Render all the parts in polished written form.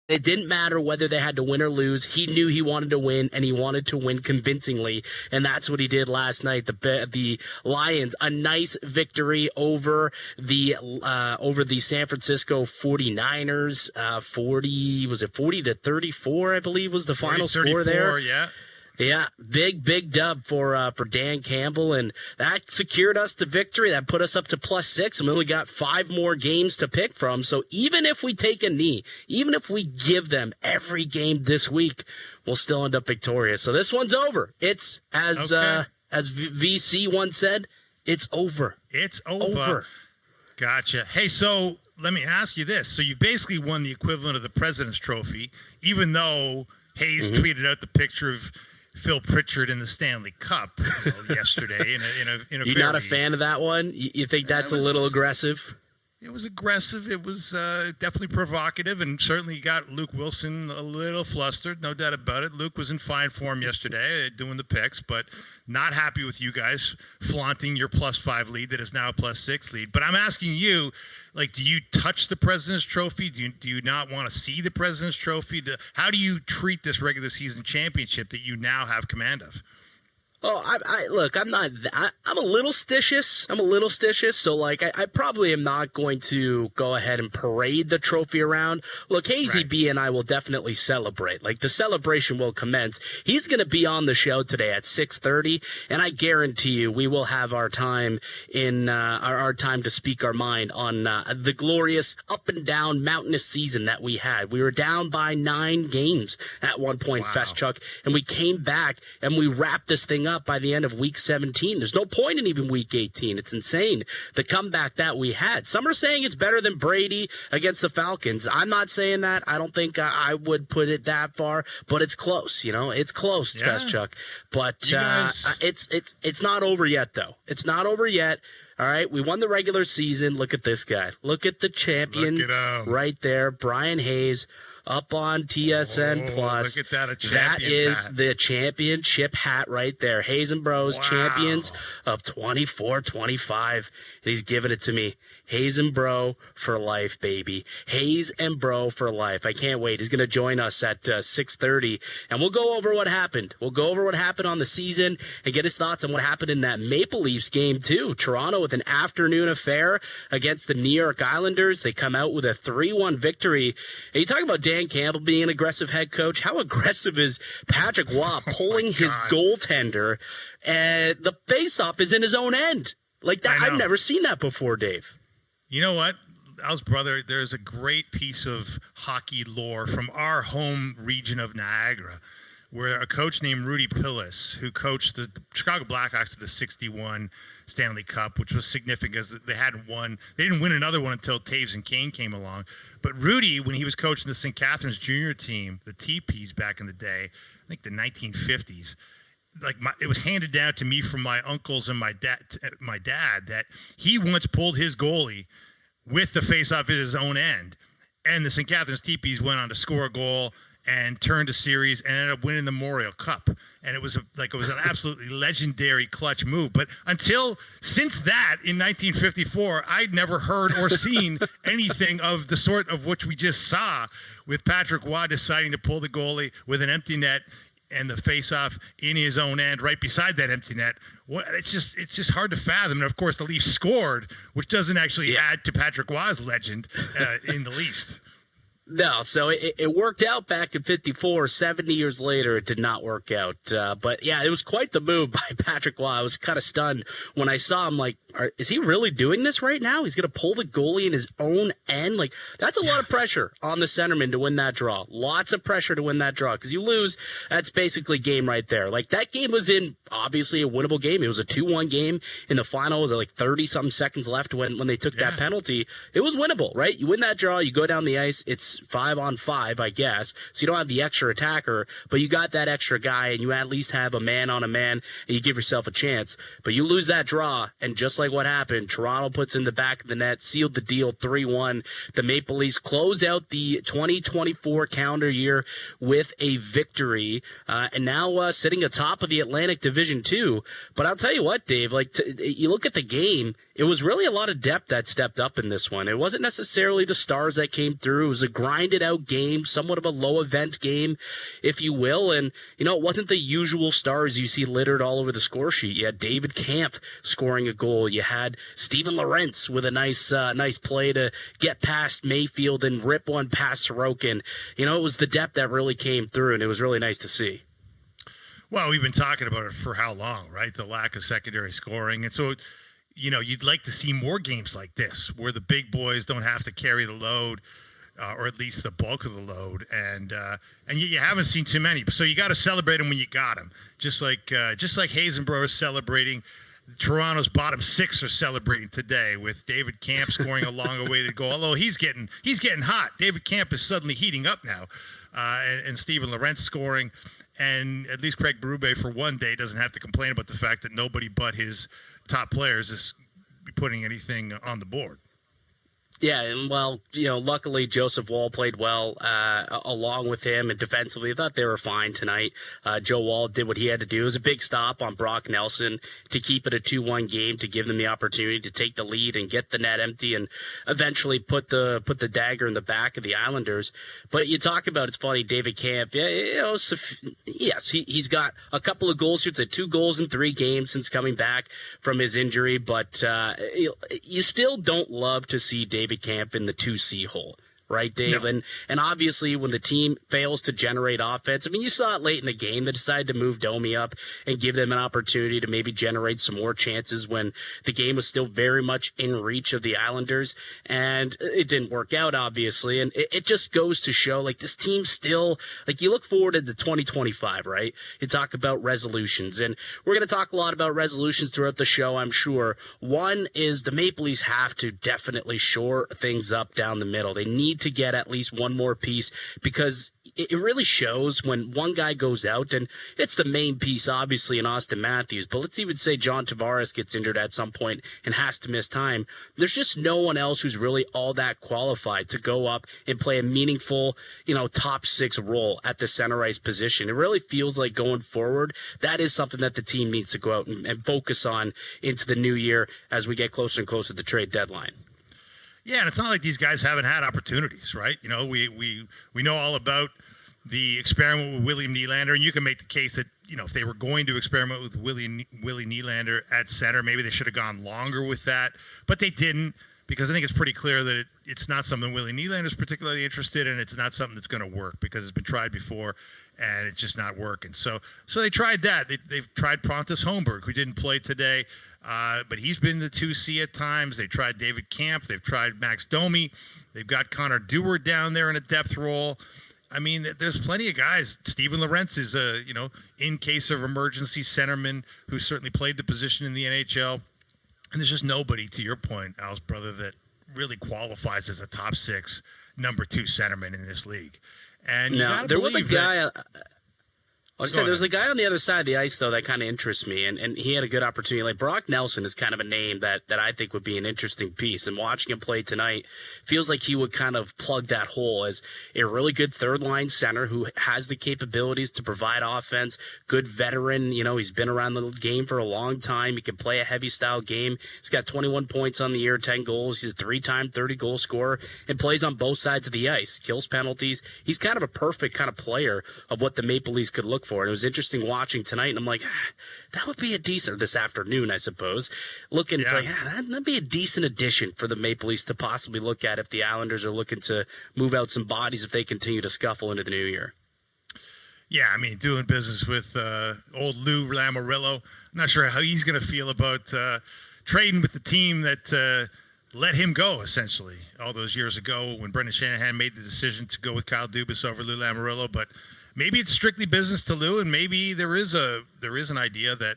It didn't matter whether they had to win or lose. He knew he wanted to win, and he wanted to win convincingly, and that's what he did last night. The Lions, a nice victory over the San Francisco 49ers. 40-34, I believe, was the final score there. Yeah. Yeah, big dub for Dan Campbell, and that secured us the victory. That put us up to +6, and we only got 5 more games to pick from. So even if we take a knee, even if we give them every game this week, we'll still end up victorious. So this one's over. It's as VC once said, it's over. It's over. Gotcha. Hey, so let me ask you this. So you basically won the equivalent of the President's Trophy, even though Hayes tweeted out the picture of Phil Pritchard in the Stanley Cup yesterday. You're not a fan of that one? You think that's a little aggressive? It was aggressive. It was definitely provocative, and certainly got Luke Wilson a little flustered, no doubt about it. Luke was in fine form yesterday doing the picks, but not happy with you guys flaunting your +5 lead that is now a +6 lead. But I'm asking you, do you touch the President's Trophy? Do you not want to see the President's Trophy? How do you treat this regular season championship that you now have command of? Oh, look, I'm not. I'm a little stitious. So, I probably am not going to go ahead and parade the trophy around. Look, Hazy B and I will definitely celebrate. The celebration will commence. He's going to be on the show today at 6:30, and I guarantee you, we will have our time our time to speak our mind on the glorious up and down mountainous season that we had. We were down by 9 games at one point, Feschuk, and we came back and we wrapped this thing up by the end of week 17. There's no point in even week 18. It's insane, the comeback that we had. Some are saying it's better than Brady against the Falcons. I'm not saying that. I don't think I would put it that far, but it's close. It's close, Feschuk. But it's not over yet, though. It's not over yet. All right, we won the regular season. Look at this guy. Look at the champion right there, Brian Hayes. Up on TSN Plus. Look at that, that is hat. The championship hat right there. Hayes and Bros, champions of 24-25. And he's giving it to me. Hayes and Bro for life, baby. Hayes and Bro for life. I can't wait. He's going to join us at 6:30, and we'll go over what happened. We'll go over what happened on the season and get his thoughts on what happened in that Maple Leafs game, too. Toronto with an afternoon affair against the New York Islanders. They come out with a 3-1 victory. And you talk about Dan Campbell being an aggressive head coach. How aggressive is Patrick Waugh pulling his goaltender, and the faceoff is in his own end? That, I've never seen that before, Dave. You know what, Al's brother, there's a great piece of hockey lore from our home region of Niagara where a coach named Rudy Pillis, who coached the Chicago Blackhawks to the 61 Stanley Cup, which was significant because they hadn't won. They didn't win another one until Taves and Kane came along. But Rudy, when he was coaching the St. Catharines junior team, the TPs back in the day, I think the 1950s, it was handed down to me from my uncles and my dad that he once pulled his goalie with the faceoff at his own end, and the St. Catharines Teepees went on to score a goal and turned a series and ended up winning the Memorial Cup. And it was an absolutely legendary clutch move. But since that in 1954, I'd never heard or seen anything of the sort of which we just saw with Patrick Waugh deciding to pull the goalie with an empty net and the face-off in his own end right beside that empty net. It's just hard to fathom. And, of course, the Leafs scored, which doesn't actually add to Patrick Waugh's legend in the least. No, so it worked out back in 54. 70 years later, it did not work out. But, yeah, it was quite the move by Patrick Waugh. I was kind of stunned when I saw him, is he really doing this right now? He's going to pull the goalie in his own end? That's a lot of pressure on the centerman to win that draw. Lots of pressure to win that draw. Because you lose, that's basically game right there. That game was obviously a winnable game. It was a 2-1 game in the final. It was 30-something seconds left when they took that penalty. It was winnable, right? You win that draw, you go down the ice, it's 5-on-5, I guess. So you don't have the extra attacker, but you got that extra guy, and you at least have a man-on-a-man, and you give yourself a chance. But you lose that draw, and just like what happened, Toronto puts in the back of the net, sealed the deal 3-1. The Maple Leafs close out the 2024 calendar year with a victory, and now sitting atop of the Atlantic Division 2. But I'll tell you what, Dave, you look at the game, it was really a lot of depth that stepped up in this one. It wasn't necessarily the stars that came through. It was a grinded out game, somewhat of a low event game, if you will. And, it wasn't the usual stars you see littered all over the score sheet. You had David Kampf scoring a goal. You had Steven Lorentz with a nice play to get past Mayfield and rip one past Sorokin. It was the depth that really came through, and it was really nice to see. Well, we've been talking about it for how long, right? The lack of secondary scoring. And so, you'd like to see more games like this where the big boys don't have to carry the load, or at least the bulk of the load. And you haven't seen too many. So you got to celebrate them when you got them. Just like Hazenborough is celebrating. Toronto's bottom six are celebrating today with David Kampf scoring a long-awaited goal. Although he's getting hot. David Kampf is suddenly heating up now. And Steven Lorentz scoring. And at least Craig Berube for one day doesn't have to complain about the fact that nobody but his top players is putting anything on the board. Yeah, and luckily Joseph Woll played well along with him, and defensively I thought they were fine tonight. Joe Woll did what he had to do. It was a big stop on Brock Nelson to keep it a 2-1 game, to give them the opportunity to take the lead and get the net empty and eventually put the dagger in the back of the Islanders. But you talk about, it's funny, David Kampf, yes, he's got a couple of goals here. It's 2 goals in 3 games since coming back from his injury, but you still don't love to see David Kampf in the 2C hole, right, Dave? No. And obviously when the team fails to generate offense, you saw it late in the game. They decided to move Domi up and give them an opportunity to maybe generate some more chances when the game was still very much in reach of the Islanders. And it didn't work out, obviously. And it just goes to show, this team still, you look forward to the 2025, right? You talk about resolutions. And we're going to talk a lot about resolutions throughout the show, I'm sure. One is the Maple Leafs have to definitely shore things up down the middle. They need to get at least one more piece, because it really shows when one guy goes out, and it's the main piece, obviously, in Auston Matthews, but let's even say John Tavares gets injured at some point and has to miss time. There's just no one else who's really all that qualified to go up and play a meaningful, top 6 role at the center ice position. It really feels like going forward, that is something that the team needs to go out and focus on into the new year as we get closer and closer to the trade deadline. Yeah, and it's not like these guys haven't had opportunities, right? We know all about the experiment with William Nylander, and you can make the case that, if they were going to experiment with Willie Nylander at center, maybe they should have gone longer with that, but they didn't, because I think it's pretty clear that it's not something Willie Nylander is particularly interested in. It's not something that's going to work, because it's been tried before, and it's just not working. So they tried that. They've tried Pontus Holmberg, who didn't play today. But he's been the 2C at times. They tried David Kampf. They've tried Max Domi. They've got Connor Dewar down there in a depth role. There's plenty of guys. Steven Lorentz is in case of emergency centerman who certainly played the position in the NHL. And there's just nobody, to your point, Al's brother, that really qualifies as a top 6 number 2 centerman in this league. And no, there was a guy. There's a guy on the other side of the ice, though, that kind of interests me, and he had a good opportunity. Brock Nelson is kind of a name that I think would be an interesting piece, and watching him play tonight feels like he would kind of plug that hole as a really good third-line center who has the capabilities to provide offense, good veteran. He's been around the game for a long time. He can play a heavy-style game. He's got 21 points on the year, 10 goals. He's a 3-time 30-goal scorer and plays on both sides of the ice, kills penalties. He's kind of a perfect kind of player of what the Maple Leafs could look for. And it was interesting watching tonight, and I'm like, that would be a decent, this afternoon, I suppose. It's like, that'd be a decent addition for the Maple Leafs to possibly look at if the Islanders are looking to move out some bodies if they continue to scuffle into the new year. Yeah, doing business with old Lou Lamoriello. I'm not sure how he's going to feel about trading with the team that let him go, essentially, all those years ago when Brendan Shanahan made the decision to go with Kyle Dubas over Lou Lamoriello. But maybe it's strictly business to Lou, and maybe there is an idea that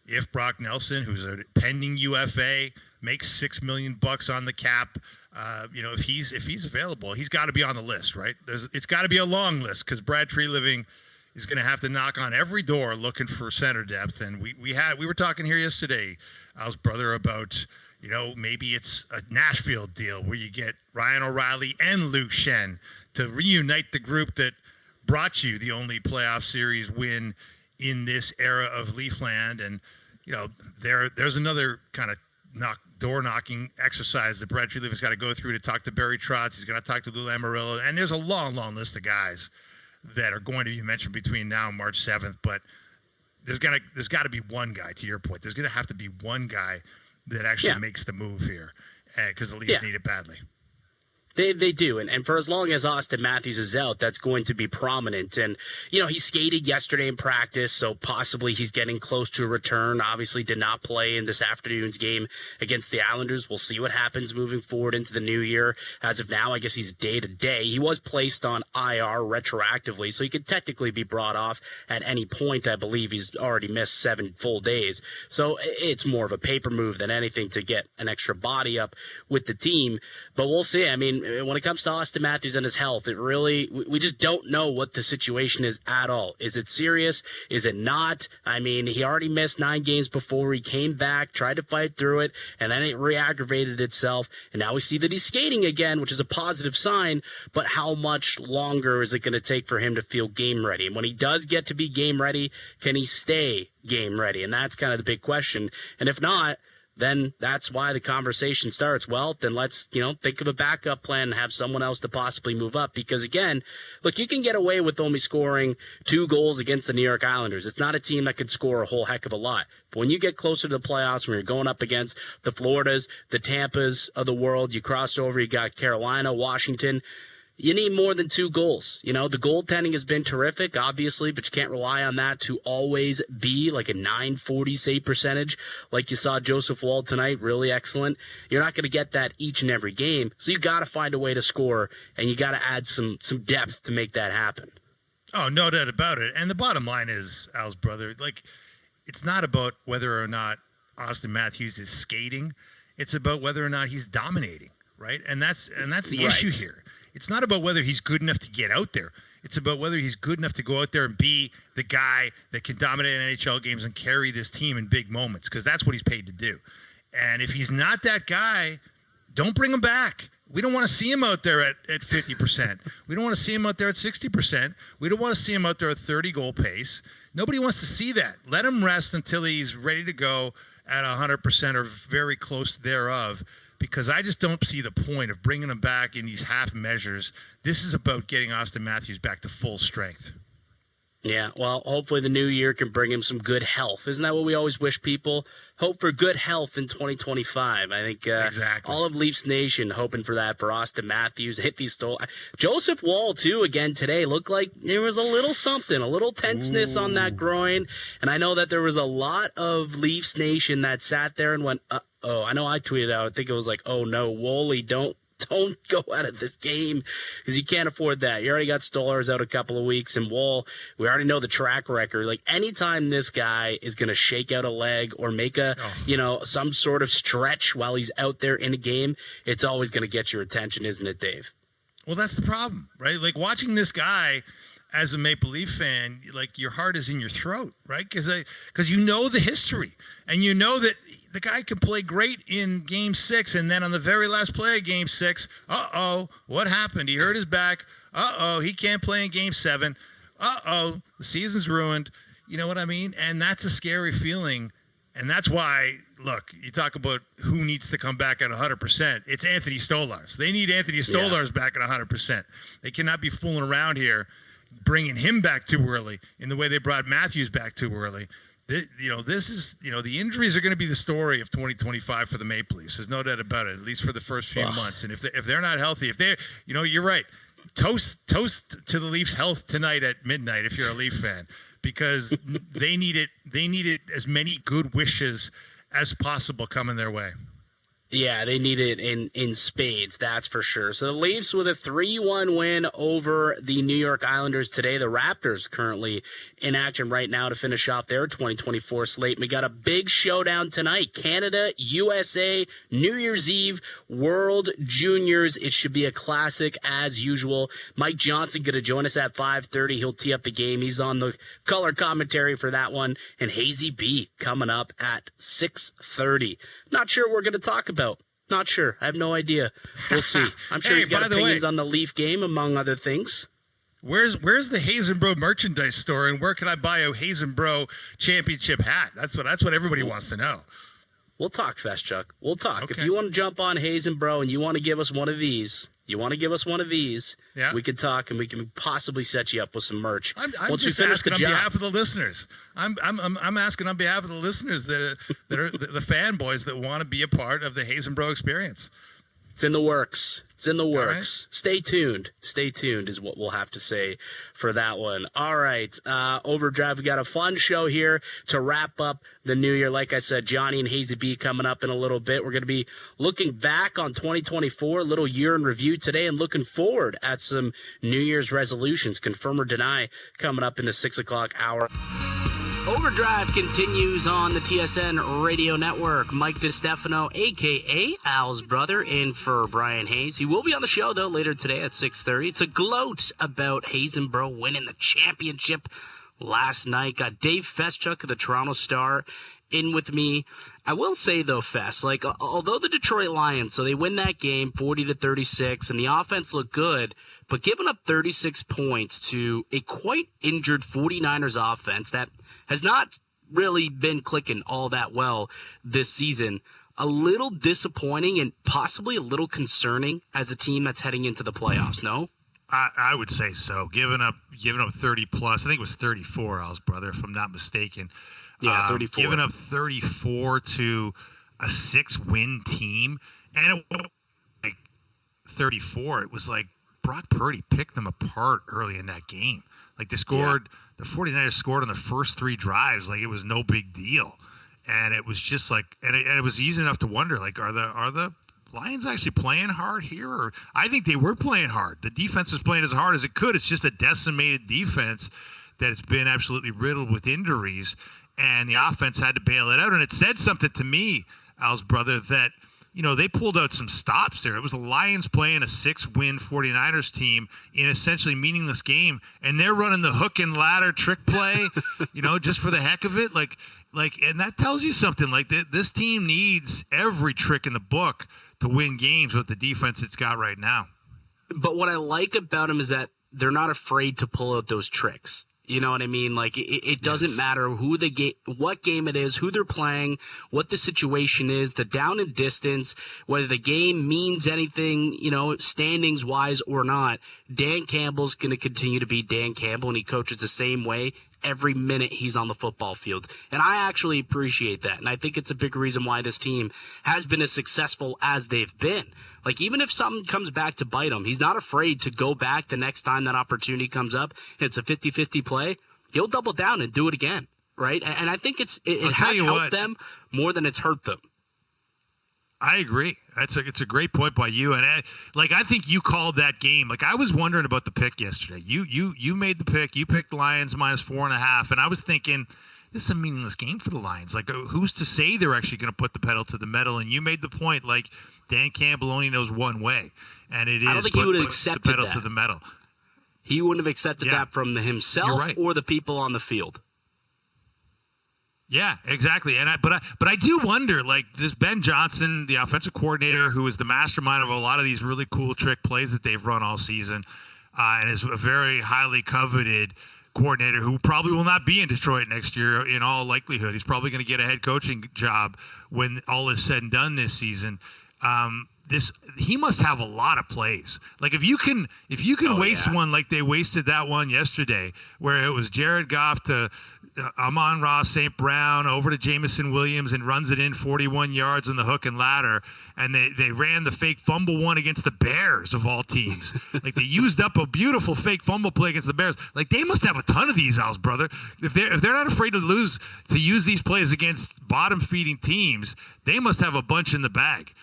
if Brock Nelson, who's a pending UFA, makes $6 million on the cap, if he's available, he's got to be on the list, right? It's got to be a long list, because Brad Treliving is going to have to knock on every door looking for center depth. And we were talking here yesterday, Al's brother, about maybe it's a Nashville deal where you get Ryan O'Reilly and Luke Shen to reunite the group that brought you the only playoff series win in this era of Leafland. And there's another kind of door-knocking exercise that Brad Treliving's got to go through to talk to Barry Trotz. He's going to talk to Lou Lamoriello. And there's a long, long list of guys that are going to be mentioned between now and March 7th. But there's got to be one guy, to your point. There's going to have to be one guy that actually makes the move here because the Leafs need it badly. They do, and for as long as Auston Matthews is out, that's going to be prominent. And, he skated yesterday in practice, so possibly he's getting close to a return. Obviously did not play in this afternoon's game against the Islanders. We'll see what happens moving forward into the new year. As of now, I guess he's day-to-day. He was placed on IR retroactively, so he could technically be brought off at any point. I believe he's already missed 7 full days. So it's more of a paper move than anything to get an extra body up with the team. But we'll see. I mean, when it comes to Auston Matthews and his health, we just don't know what the situation is at all. Is it serious? Is it not? I mean, he already missed 9 games before. He came back, tried to fight through it, and then it re-aggravated itself. And now we see that he's skating again, which is a positive sign. But how much longer is it going to take for him to feel game ready? And when he does get to be game ready, can he stay game ready? And that's kind of the big question. And if not, then that's why the conversation starts. Well, then let's, think of a backup plan and have someone else to possibly move up. Because again, look, you can get away with only scoring 2 goals against the New York Islanders. It's not a team that can score a whole heck of a lot. But when you get closer to the playoffs, when you're going up against the Floridas, the Tampas of the world, you cross over, you got Carolina, Washington, you need more than 2 goals. The goaltending has been terrific, obviously, but you can't rely on that to always be like a .940 save percentage. Like you saw Joseph Woll tonight, really excellent. You're not going to get that each and every game. So you got to find a way to score, and you got to add some depth to make that happen. Oh, no doubt about it. And the bottom line is, Al's brother, it's not about whether or not Auston Matthews is skating. It's about whether or not he's dominating, right? And that's the issue here. It's not about whether he's good enough to get out there. It's about whether he's good enough to go out there and be the guy that can dominate NHL games and carry this team in big moments, because that's what he's paid to do. And if he's not that guy, don't bring him back. We don't want to see him out there at 50%. We don't want to see him out there at 60%. We don't want to see him out there at 30-goal pace. Nobody wants to see that. Let him rest until he's ready to go at 100% or very close thereof, because I just don't see the point of bringing him back in these half measures. This is about getting Auston Matthews back to full strength. Yeah, well, hopefully the new year can bring him some good health. Isn't that what we always wish people? Hope for good health in 2025. I think exactly. All of Leafs Nation hoping for that for Auston Matthews. Hit these Joseph Woll, too, again today. Looked like there was a little something, a little tenseness on that groin. And I know that there was a lot of Leafs Nation that sat there and went, uh-oh. I know I tweeted out, I think it was like, oh, no, Wooly, don't go out of this game because you can't afford that. You already got Stolarz out a couple of weeks, and Woll, we already know the track record. Like, anytime this guy is going to shake out a leg or make some sort of stretch while he's out there in a game, it's always going to get your attention, isn't it, Dave? Well, that's the problem, right? Like, watching this guy as a Maple Leaf fan, like, your heart is in your throat, right? Because you know the history, and you know that the guy can play great in Game 6, and then on the very last play of Game 6, what happened? He hurt his back. He can't play in Game 7. The season's ruined. You know what I mean? And that's a scary feeling, and that's why, look, you talk about who needs to come back at 100%. It's Anthony Stolarz. They need Anthony Stolarz back at 100%. They cannot be fooling around here, bringing him back too early in the way they brought Matthews back too early. This is, the injuries are going to be the story of 2025 for the Maple Leafs. There's no doubt about it, at least for the first few months. And if they're not healthy, you're right. Toast to the Leafs' health tonight at midnight if you're a Leaf fan, because they need it. They need it as many good wishes as possible coming their way. Yeah, they need it in spades, that's for sure. So the Leafs with a 3-1 win over the New York Islanders today. The Raptors currently in action right now to finish off their 2024 slate. We got a big showdown tonight. Canada, USA, New Year's Eve, World Juniors. It should be a classic as usual. Mike Johnson going to join us at 5:30. He'll tee up the game. He's on the color commentary for that one. And Hazy B coming up at 6:30. Not sure what we're going to talk about. Not sure. I have no idea. We'll see. I'm sure he's got opinions on the Leaf game, among other things. Where's the Hazenbro merchandise store, and where can I buy a Hazenbro championship hat? That's what everybody wants to know. We'll talk, Feschuk. We'll talk. Okay. If you want to jump on Hazen, bro, and you want to give us one of these, Yeah. we could talk and we can possibly set you up with some merch. I'm Once just we finish asking the on job. behalf of the listeners. I'm asking on behalf of the listeners that are the fanboys that want to be a part of the Hazen Bro experience. It's in the works. right. Stay tuned. Stay tuned is what we'll have to say for that one. All right. Overdrive, we got a fun show here to wrap up the new year. Like I said, Johnny and Hazy B coming up in a little bit. We're going to be looking back on 2024, a little year in review today, and looking forward at some New Year's resolutions. Confirm or deny coming up in the 6 o'clock hour. Overdrive continues on the TSN radio network. Mike DiStefano, a.k.a. Al's brother, in for Brian Hayes. He will be on the show, though, later today at 6:30 to gloat about Hazen Bro winning the championship last night. Got Dave Feschuk of the Toronto Star in with me. I will say, though, Fess, like, although the Detroit Lions, so they win that game 40-36, and the offense looked good, but giving up 36 points to a quite injured 49ers offense that has not really been clicking all that well this season. A little disappointing and possibly a little concerning as a team that's heading into the playoffs, no? I would say so. Giving up 30 plus. I think it was 34, Al's brother, if I'm not mistaken. Yeah, 34. Giving up 34 to a 6-win team, and it was like 34. It was like Brock Purdy picked them apart early in that game. Like they scored. Yeah. The 49ers scored on the first 3 drives like it was no big deal. And it was just like, and it was easy enough to wonder, like, are the Lions actually playing hard here? Or I think they were playing hard. The defense is playing as hard as it could. It's just a decimated defense that has been absolutely riddled with injuries. And the offense had to bail it out. And it said something to me, Al's brother, that, you know, they pulled out some stops there. It was the Lions playing a 6-win 49ers team in essentially meaningless game, and they're running the hook and ladder trick play, you know, just for the heck of it. Like, and that tells you something. Like, this team needs every trick in the book to win games with the defense it's got right now. But what I like about them is that they're not afraid to pull out those tricks. You know what I mean? Like, it doesn't matter who what game it is, who they're playing, what the situation is, the down and distance, whether the game means anything, you know, standings wise or not. Dan Campbell's going to continue to be Dan Campbell, and he coaches the same way every minute he's on the football field. And I actually appreciate that. And I think it's a big reason why this team has been as successful as they've been. Like, even if something comes back to bite him, he's not afraid to go back the next time that opportunity comes up. It's a 50-50 play. He'll double down and do it again, right? And I think it has helped them more than it's hurt them. I agree. It's a great point by you. And I think you called that game. Like, I was wondering about the pick yesterday. You made the pick. You picked Lions minus 4.5, and I was thinking, this is a meaningless game for the Lions. Like, who's to say they're actually going to put the pedal to the metal? And you made the point, like, Dan Campbell only knows one way, and it is I don't think he would have accepted the pedal that. to the metal. He wouldn't have accepted that from himself or the people on the field. Yeah, exactly. And but I do wonder, like, this Ben Johnson, the offensive coordinator, who is the mastermind of a lot of these really cool trick plays that they've run all season, and is a very highly coveted coordinator who probably will not be in Detroit next year in all likelihood. He's probably going to get a head coaching job when all is said and done this season. He must have a lot of plays. Like, if you can waste one like they wasted that one yesterday, where it was Jared Goff to Amon-Ra St. Brown over to Jamison Williams and runs it in 41 yards on the hook and ladder, and they ran the fake fumble one against the Bears of all teams. Like, they used up a beautiful fake fumble play against the Bears. Like, they must have a ton of these, Al's brother. If they're not afraid to use these plays against bottom feeding teams, they must have a bunch in the bag.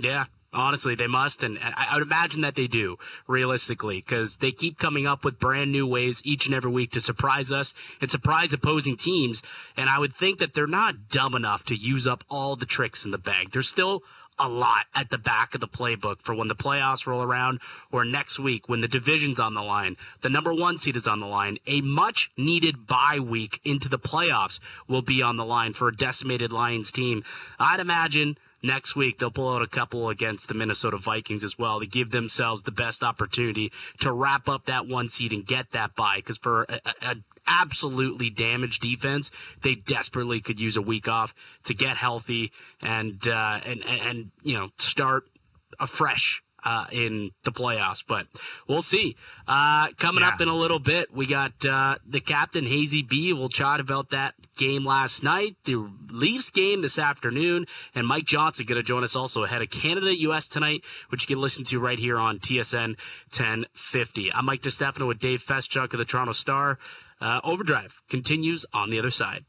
Yeah, honestly, they must, and I would imagine that they do, realistically, because they keep coming up with brand new ways each and every week to surprise us and surprise opposing teams, and I would think that they're not dumb enough to use up all the tricks in the bag. There's still a lot at the back of the playbook for when the playoffs roll around or next week when the division's on the line, the number 1 seed is on the line, a much-needed bye week into the playoffs will be on the line for a decimated Lions team. I'd imagine next week, they'll pull out a couple against the Minnesota Vikings as well to give themselves the best opportunity to wrap up that 1 seed and get that bye. Because for an absolutely damaged defense. They desperately could use a week off to get healthy and start afresh in the playoffs, but we'll see. Coming up in a little bit, we got the captain, Hazy B. We'll chat about that game last night, the Leafs game this afternoon, and Mike Johnson going to join us also ahead of Canada-US tonight, which you can listen to right here on TSN 1050. I'm Mike DiStefano with Dave Feschuk of the Toronto Star. Overdrive continues on the other side.